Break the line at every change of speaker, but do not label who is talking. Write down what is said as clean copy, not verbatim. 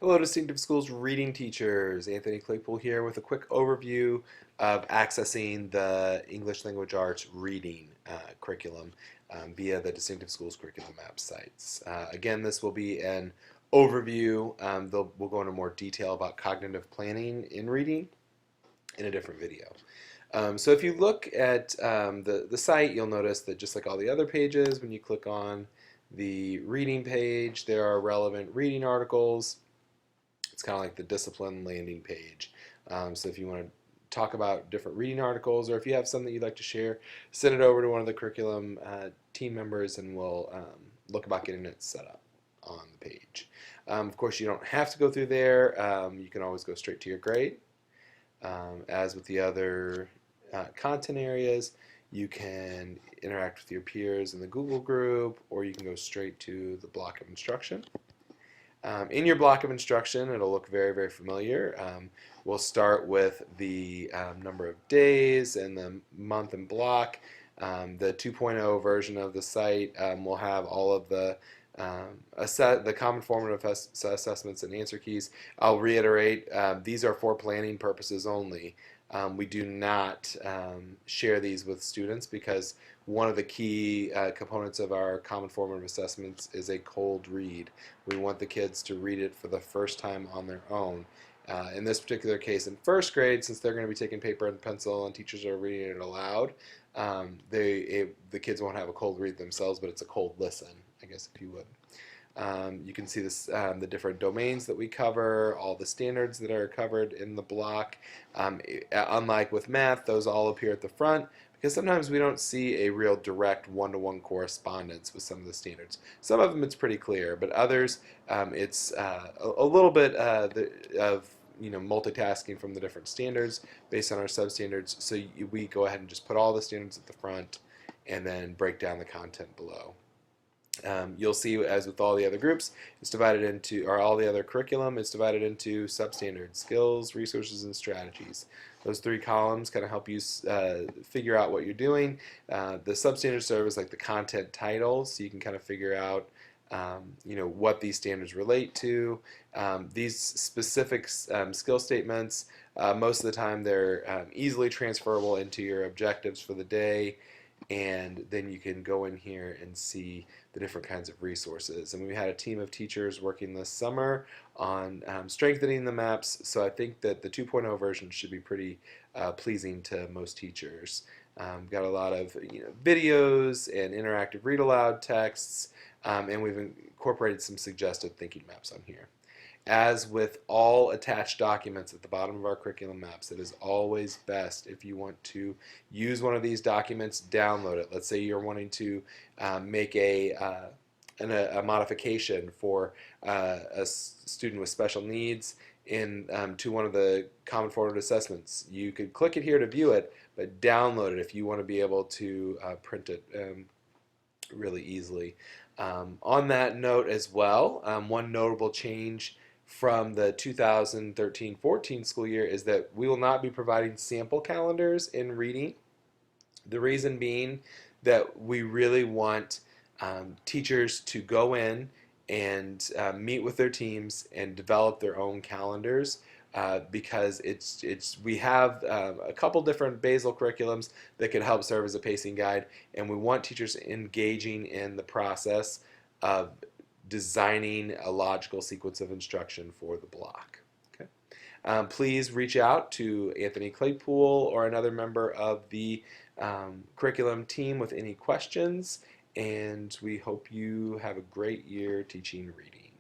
Hello, Distinctive Schools reading teachers. Anthony Claypool here with a quick overview of accessing the English Language Arts reading curriculum via the Distinctive Schools Curriculum Map sites. Again, this will be an overview. We'll go into more detail about cognitive planning in reading in a different video. So if you look at the site, you'll notice that just like all the other pages, when you click on the reading page, there are relevant reading articles. It's kind of like the discipline landing page. So if you want to talk about different reading articles, or if you have something you'd like to share, send it over to one of the curriculum team members and we'll look about getting it set up on the page. Of course, you don't have to go through there. You can always go straight to your grade. As with the other content areas, you can interact with your peers in the Google group, or you can go straight to the block of instruction. In your block of instruction, it'll look very, very familiar. We'll start with the number of days and the month and block. The 2.0 version of the site will have all of the common formative assessments and answer keys. I'll reiterate, these are for planning purposes only. We do not share these with students because one of the key components of our common formative assessments is a cold read. We want the kids to read it for the first time on their own. In this particular case, in first grade, since they're going to be taking paper and pencil and teachers are reading it aloud, the kids won't have a cold read themselves, but it's a cold listen, I guess, if you would. You can see this, the different domains that we cover, all the standards that are covered in the block. Unlike with math, those all appear at the front because sometimes we don't see a real direct one-to-one correspondence with some of the standards. Some of them it's pretty clear, but others it's a little bit of multitasking from the different standards based on our substandards. So we go ahead and just put all the standards at the front and then break down the content below. You'll see, as with all the other groups, it's divided into, or all the other curriculum, it's divided into substandards, skills, resources, and strategies. Those three columns kind of help you figure out what you're doing. The substandards serve as like the content titles, so you can kind of figure out what these standards relate to. These specific skill statements, most of the time they're easily transferable into your objectives for the day, and then you can go in here and see the different kinds of resources. And we had a team of teachers working this summer on strengthening the maps, so I think that the 2.0 version should be pretty pleasing to most teachers. Got a lot of videos and interactive read aloud texts, and we've incorporated some suggested thinking maps on here. As with all attached documents at the bottom of our curriculum maps, it is always best if you want to use one of these documents, download it. Let's say you're wanting to make a modification for a student with special needs to one of the common formative assessments. You could click it here to view it, but download it if you want to be able to print it really easily. On that note as well, one notable change from the 2013-14 school year is that we will not be providing sample calendars in reading. The reason being that we really want teachers to go in and meet with their teams and develop their own calendars because we have a couple different basal curriculums that can help serve as a pacing guide, and we want teachers engaging in the process of designing a logical sequence of instruction for the block. Okay. Please reach out to Anthony Claypool or another member of the curriculum team with any questions, and we hope you have a great year teaching reading.